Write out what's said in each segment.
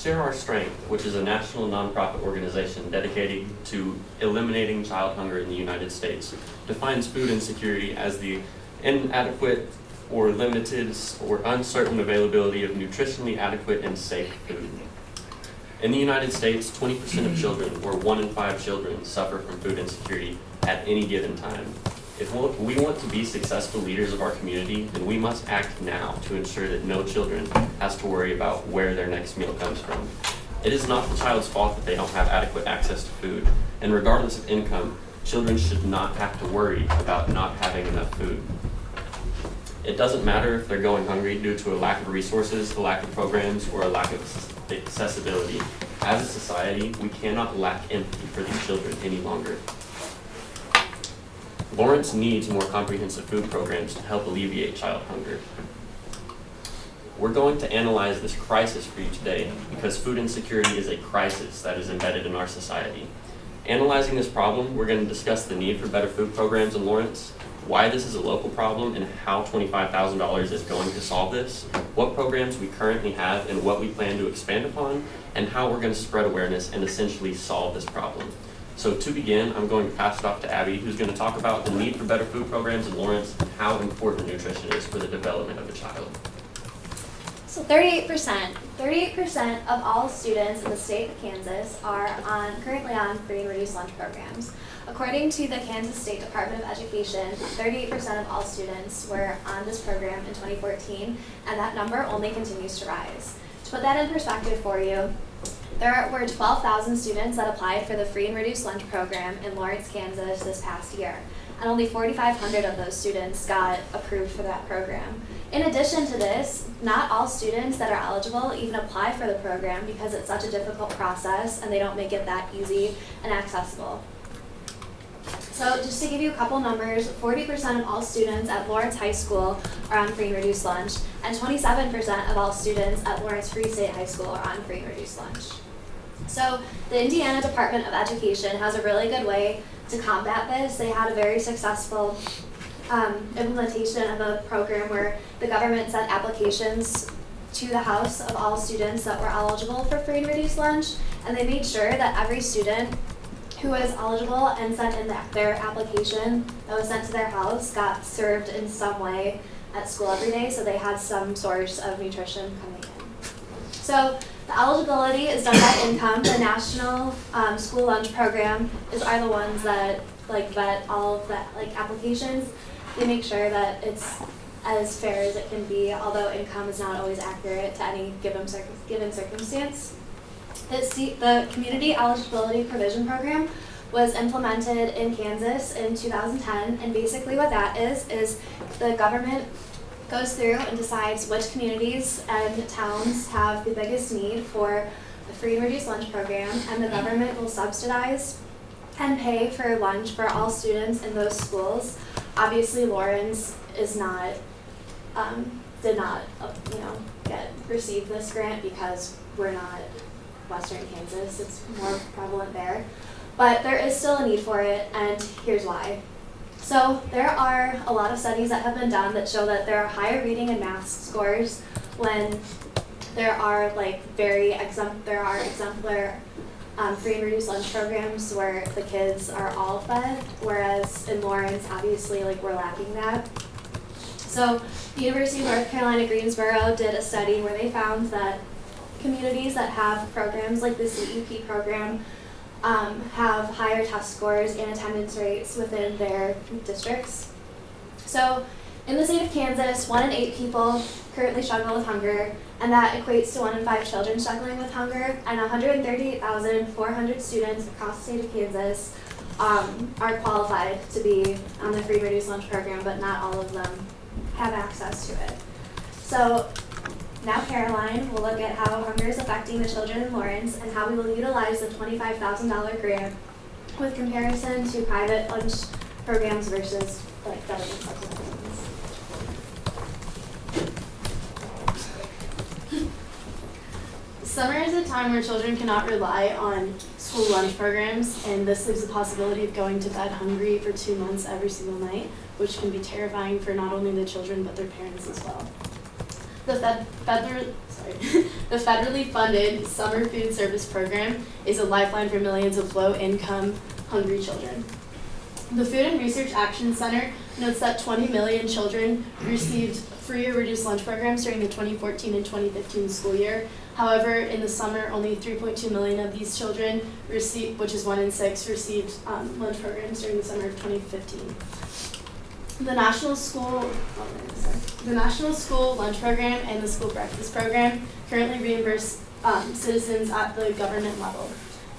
Share Our Strength, which is a national nonprofit organization dedicated to eliminating child hunger in the United States, defines food insecurity as the inadequate or limited or uncertain availability of nutritionally adequate and safe food. In the United States, 20% of children, or 1 in 5 children, suffer from food insecurity at any given time. If we want to be successful leaders of our community, then we must act now to ensure that no children has to worry about where their next meal comes from. It is not the child's fault that they don't have adequate access to food, and regardless of income, children should not have to worry about not having enough food. It doesn't matter if they're going hungry due to a lack of resources, a lack of programs, or a lack of accessibility. As a society, we cannot lack empathy for these children any longer. Lawrence needs more comprehensive food programs to help alleviate child hunger. We're going to analyze this crisis for you today because food insecurity is a crisis that is embedded in our society. Analyzing this problem, we're going to discuss the need for better food programs in Lawrence, why this is a local problem and how $25,000 is going to solve this, what programs we currently have and what we plan to expand upon, and how we're going to spread awareness and essentially solve this problem. So to begin, I'm going to pass it off to Abby, who's going to talk about the need for better food programs in Lawrence and how important nutrition is for the development of a child. So 38% of all students in the state of Kansas are currently on free and reduced lunch programs. According to the Kansas State Department of Education, 38% of all students were on this program in 2014, and that number only continues to rise. To put that in perspective for you, there were 12,000 students that applied for the free and reduced lunch program in Lawrence, Kansas this past year, and only 4,500 of those students got approved for that program. In addition to this, not all students that are eligible even apply for the program because it's such a difficult process and they don't make it that easy and accessible. So just to give you a couple numbers, 40% of all students at Lawrence High School are on free and reduced lunch, and 27% of all students at Lawrence Free State High School are on free and reduced lunch. So the Indiana Department of Education has a really good way to combat this. They had a very successful implementation of a program where the government sent applications to the house of all students that were eligible for free and reduced lunch, and they made sure that every student who was eligible and sent in their application that was sent to their house got served in some way at school every day, so they had some source of nutrition coming in. So the eligibility is done by income. The National School Lunch Program are the ones that vet all of that applications. They make sure that it's as fair as it can be, although income is not always accurate to any given circumstance. The Community Eligibility Provision Program was implemented in Kansas in 2010, and basically what that is the government goes through and decides which communities and towns have the biggest need for the free and reduced lunch program, and the government will subsidize and pay for lunch for all students in those schools. Obviously, Lawrence is not, did not, receive this grant because we're not Western Kansas. It's more prevalent there, but there is still a need for it, and here's why. So there are a lot of studies that have been done that show that there are higher reading and math scores when there are exemplar free and reduced lunch programs where the kids are all fed, whereas in Lawrence, obviously, we're lacking that. So the University of North Carolina, Greensboro did a study where they found that communities that have programs like the CEP program have higher test scores and attendance rates within their districts. So in the state of Kansas, 1 in 8 people currently struggle with hunger, and that equates to 1 in 5 children struggling with hunger, and 138,400 students across the state of Kansas are qualified to be on the free reduced lunch program, but not all of them have access to it. So now Caroline will look at how hunger is affecting the children in Lawrence and how we will utilize the $25,000 grant with comparison to private lunch programs versus government subsidies. Summer is a time where children cannot rely on school lunch programs, and this leaves the possibility of going to bed hungry for 2 months every single night, which can be terrifying for not only the children but their parents as well. The The federally funded Summer Food Service Program is a lifeline for millions of low-income, hungry children. The Food and Research Action Center notes that 20 million children received free or reduced lunch programs during the 2014 and 2015 school year. However, in the summer, only 3.2 million of these children received, which is 1 in 6, received lunch programs during the summer of 2015. The National School Lunch Program and the School Breakfast Program currently reimburse citizens at the government level.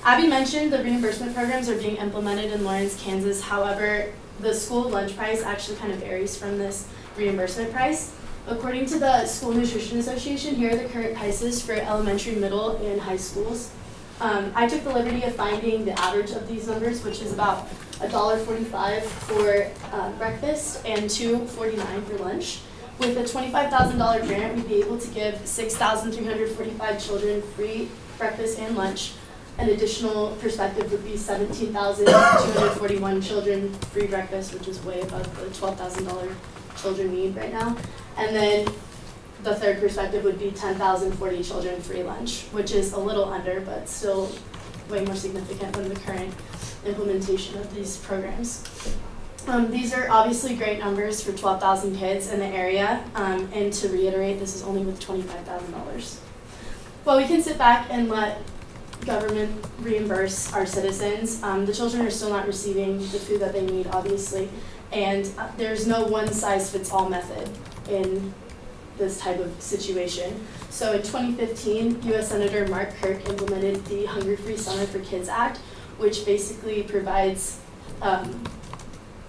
Abby mentioned the reimbursement programs are being implemented in Lawrence, Kansas. However, the school lunch price actually kind of varies from this reimbursement price. According to the School Nutrition Association, here are the current prices for elementary, middle, and high schools. I took the liberty of finding the average of these numbers, which is about $1.45 for breakfast and $2.49 for lunch. With a $25,000 grant, we'd be able to give 6,345 children free breakfast and lunch. An additional perspective would be 17,241 children free breakfast, which is way above the $12,000 children need right now. And then the third perspective would be 10,040 children free lunch, which is a little under, but still way more significant than the current implementation of these programs. These are obviously great numbers for 12,000 kids in the area, and to reiterate, this is only with $25,000. Well, we can sit back and let government reimburse our citizens. The children are still not receiving the food that they need, obviously, and there's no one-size-fits-all method in this type of situation. So in 2015, U.S. Senator Mark Kirk implemented the Hunger Free Summer for Kids Act, which basically provides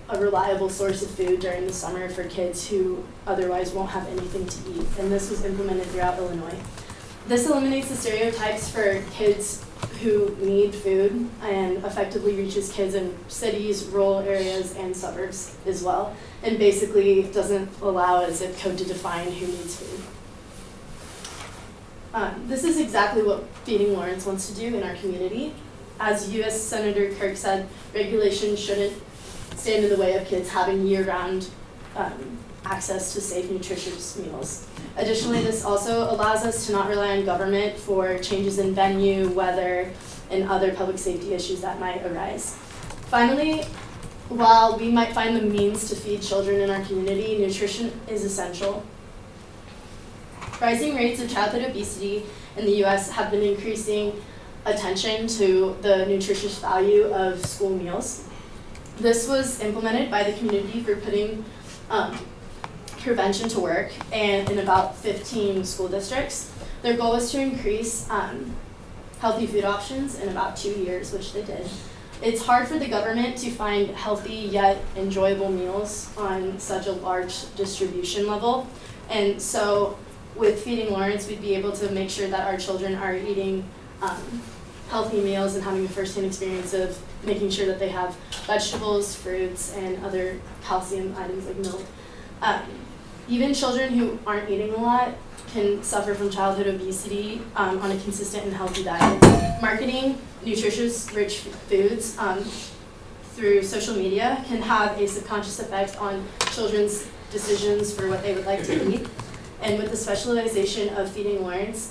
a reliable source of food during the summer for kids who otherwise won't have anything to eat, and this was implemented throughout Illinois. This eliminates the stereotypes for kids who need food and effectively reaches kids in cities, rural areas, and suburbs as well, and basically doesn't allow a zip code to define who needs food. This is exactly what Feeding Lawrence wants to do in our community. As U.S. Senator Kirk said, regulation shouldn't stand in the way of kids having year-round access to safe, nutritious meals. Additionally, this also allows us to not rely on government for changes in venue, weather, and other public safety issues that might arise. Finally, while we might find the means to feed children in our community, nutrition is essential. Rising rates of childhood obesity in the U.S. have been increasing attention to the nutritious value of school meals. This was implemented by the community for putting prevention to work and in about 15 school districts. Their goal was to increase healthy food options in about 2 years, which they did. It's hard for the government to find healthy yet enjoyable meals on such a large distribution level. And so with Feeding Lawrence, we'd be able to make sure that our children are eating healthy meals and having a first-hand experience of making sure that they have vegetables, fruits, and other calcium items like milk. Even children who aren't eating a lot can suffer from childhood obesity on a consistent and healthy diet. Marketing nutritious, rich foods through social media can have a subconscious effect on children's decisions for what they would like to eat. And with the specialization of Feeding Lawrence,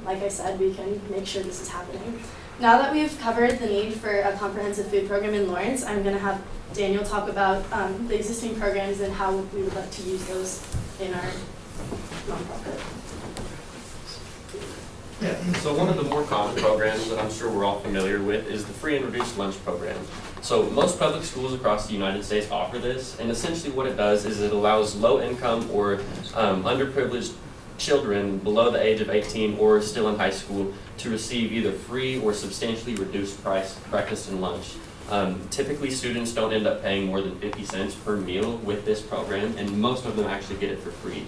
like I said, we can make sure this is happening. Now that we've covered the need for a comprehensive food program in Lawrence, I'm going to have Daniel talk about the existing programs and how we would like to use those in our nonprofit. Yeah, so one of the more common programs that I'm sure we're all familiar with is the free and reduced lunch program. So most public schools across the United States offer this, and essentially what it does is it allows low-income or underprivileged children below the age of 18 or still in high school to receive either free or substantially reduced price breakfast and lunch. Typically, students don't end up paying more than 50 cents per meal with this program, and most of them actually get it for free.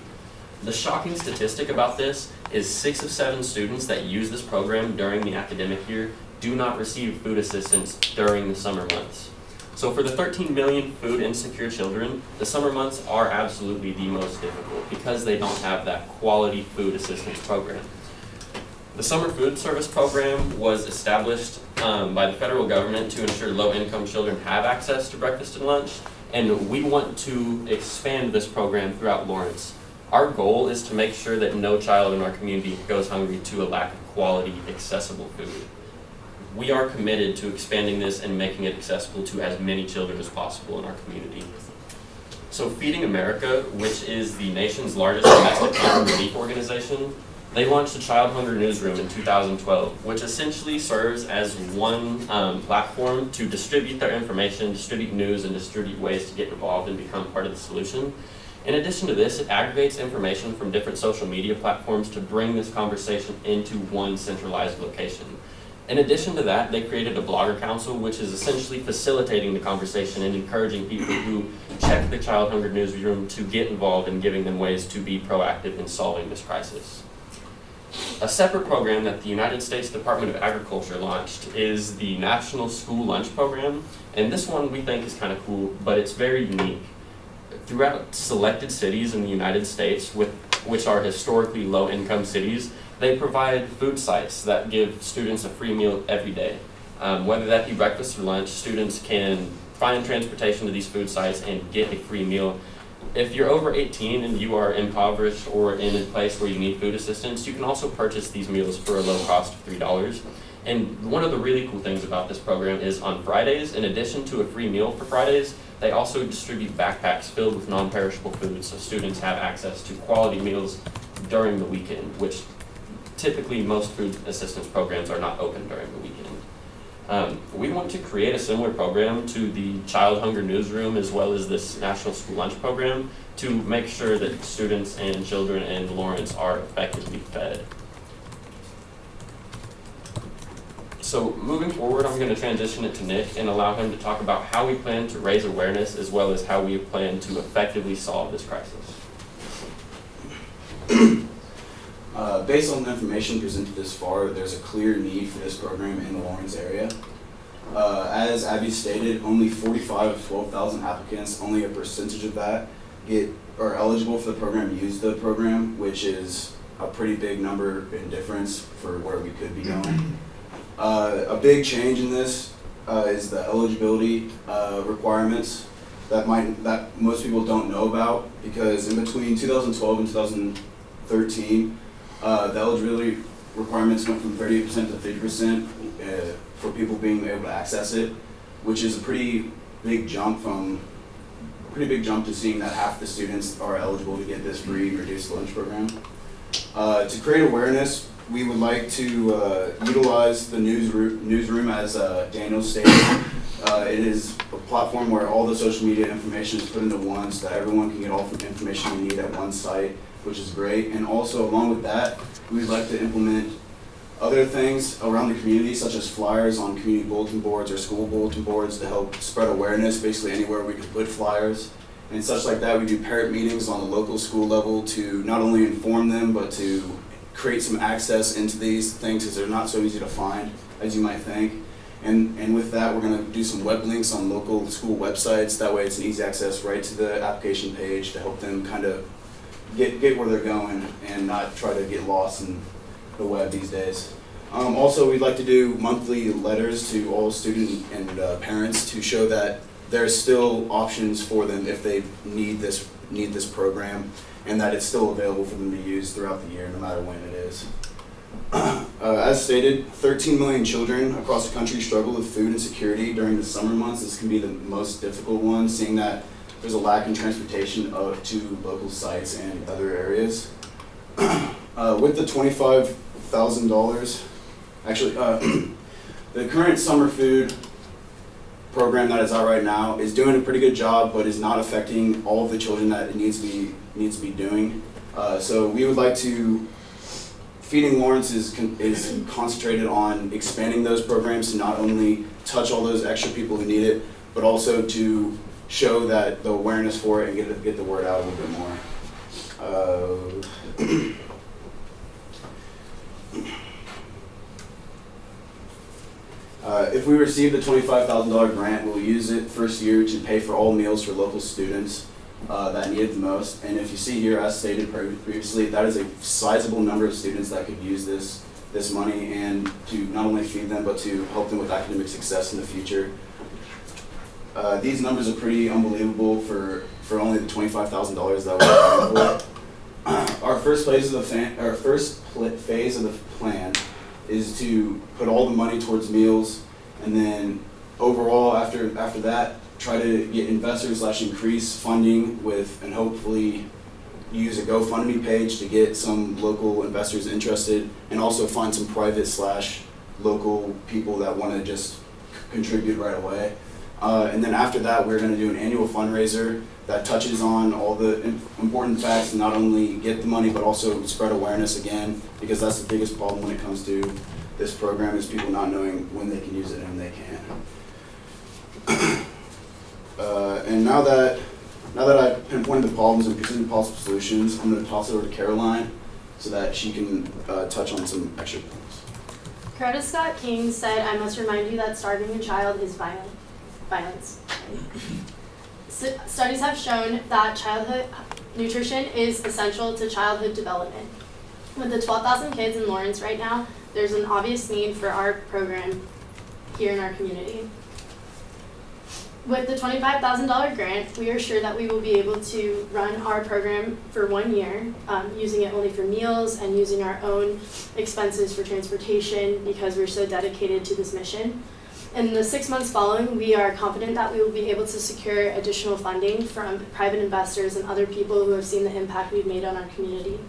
The shocking statistic about this is 6 of 7 students that use this program during the academic year do not receive food assistance during the summer months. So for the 13 million food insecure children, the summer months are absolutely the most difficult because they don't have that quality food assistance program. The Summer Food Service Program was established by the federal government to ensure low-income children have access to breakfast and lunch, and we want to expand this program throughout Lawrence. Our goal is to make sure that no child in our community goes hungry to a lack of quality, accessible food. We are committed to expanding this and making it accessible to as many children as possible in our community. So Feeding America, which is the nation's largest domestic hunger relief organization, they launched the Child Hunger Newsroom in 2012, which essentially serves as one platform to distribute their information, distribute news, and distribute ways to get involved and become part of the solution. In addition to this, it aggregates information from different social media platforms to bring this conversation into one centralized location. In addition to that, they created a blogger council, which is essentially facilitating the conversation and encouraging people who check the Child Hunger Newsroom to get involved and giving them ways to be proactive in solving this crisis. A separate program that the United States Department of Agriculture launched is the National School Lunch Program, and this one we think is kind of cool, but it's very unique. Throughout selected cities in the United States, which are historically low-income cities, they provide food sites that give students a free meal every day. Whether that be breakfast or lunch, students can find transportation to these food sites and get a free meal. If you're over 18 and you are impoverished or in a place where you need food assistance, you can also purchase these meals for a low cost of $3. And one of the really cool things about this program is on Fridays, in addition to a free meal for Fridays, they also distribute backpacks filled with non-perishable food so students have access to quality meals during the weekend, which typically most food assistance programs are not open during the weekend. We want to create a similar program to the Child Hunger Newsroom as well as this National School Lunch Program to make sure that students and children in Lawrence are effectively fed. So moving forward, I'm going to transition it to Nick and allow him to talk about how we plan to raise awareness as well as how we plan to effectively solve this crisis. Based on the information presented this far, there's a clear need for this program in the Lawrence area. As Abby stated, only 45 of 12,000 applicants, only a percentage of that are eligible for the program, use the program, which is a pretty big number in difference for where we could be going. A big change in this is the eligibility requirements that most people don't know about, because in between 2012 and 2013, the eligibility requirements went from 38% to 50% for people being able to access it, which is a pretty big jump to seeing that half the students are eligible to get this free reduced lunch program. To create awareness, we would like to utilize the newsroom as Daniel stated. It is a platform where all the social media information is put into one so that everyone can get all the information they need at one site, which is great. And also along with that, we would like to implement other things around the community, such as flyers on community bulletin boards or school bulletin boards to help spread awareness basically anywhere we could put flyers. And such like that, we do parent meetings on the local school level to not only inform them, but to create some access into these things because they're not so easy to find as you might think. And with that, we're going to do some web links on local school websites. That way it's an easy access right to the application page to help them kind of get where they're going and not try to get lost in the web these days. Also, we'd like to do monthly letters to all students and parents to show that there's still options for them if they need this program, and that it's still available for them to use throughout the year, no matter when it is. As stated, 13 million children across the country struggle with food insecurity during the summer months. This can be the most difficult one, seeing that there's a lack in transportation to local sites and other areas. With the $25,000, actually, the current summer food program that is out right now is doing a pretty good job, but is not affecting all of the children that it needs to be doing. So we would like to. Feeding Lawrence is concentrated on expanding those programs to not only touch all those extra people who need it, but also to show that the awareness for it and get the word out a little bit more. If we receive the $25,000 grant, we'll use it first year to pay for all meals for local students that need it the most. And if you see here, as stated previously, that is a sizable number of students that could use this money and to not only feed them, but to help them with academic success in the future. These numbers are pretty unbelievable for only the $25,000 that we're applying our first phase of the phase of the plan is to put all the money towards meals, and then overall after that try to get investors / increase funding with, and hopefully use a GoFundMe page to get some local investors interested, and also find some private / local people that want to just contribute right away. And then after that, we're going to do an annual fundraiser that touches on all the important facts, and not only get the money, but also spread awareness again, because that's the biggest problem when it comes to this program, is people not knowing when they can use it and when they can. And now that I've pinpointed the problems and presented possible solutions, I'm going to toss it over to Caroline so that she can touch on some extra points. Coretta Scott King said, "I must remind you that starving a child is violence." Studies have shown that childhood nutrition is essential to childhood development. With the 12,000 kids in Lawrence right now, there's an obvious need for our program here in our community. With the $25,000 grant, we are sure that we will be able to run our program for 1 year, using it only for meals and using our own expenses for transportation, because we're so dedicated to this mission. In the 6 months following, we are confident that we will be able to secure additional funding from private investors and other people who have seen the impact we've made on our community.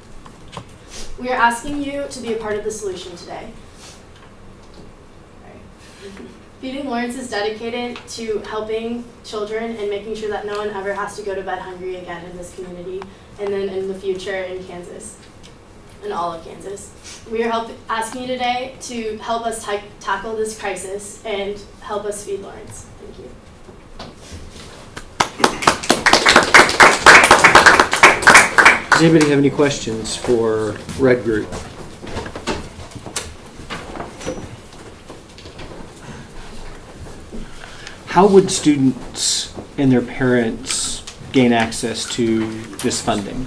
We are asking you to be a part of the solution today. Feeding Lawrence is dedicated to helping children and making sure that no one ever has to go to bed hungry again in this community, and then in the future in Kansas, in all of Kansas. We are asking you today to help us tackle this crisis and help us feed Lawrence. Thank you. Does anybody have any questions for Red Group? How would students and their parents gain access to this funding?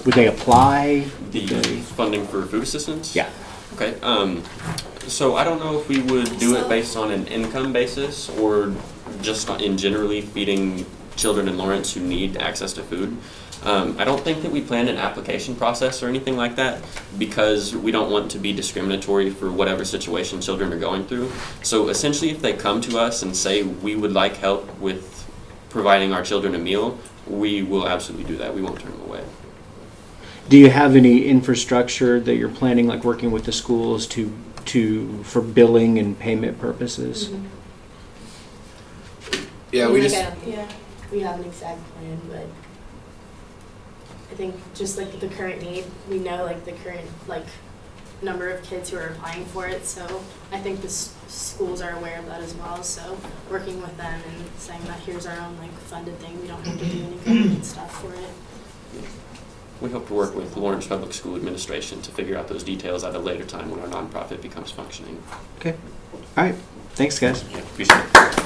Would they apply? The funding for food assistance? Yeah. Okay, so I don't know if we would do it based on an income basis or just in generally feeding children in Lawrence who need access to food. I don't think that we plan an application process or anything like that, because we don't want to be discriminatory for whatever situation children are going through. So essentially, if they come to us and say we would like help with providing our children a meal, we will absolutely do that. We won't turn them away. Do you have any infrastructure that you're planning, like working with the schools for billing and payment purposes? Mm-hmm. Yeah, we just. We have an exact plan, but I think just like the current need, we know like the current number of kids who are applying for it. So I think the schools are aware of that as well. So working with them and saying that here's our own funded thing, we don't have to do any government stuff for it. We hope to work with Lawrence Public School Administration to figure out those details at a later time when our nonprofit becomes functioning. Okay. All right. Thanks, guys. Yeah, appreciate it.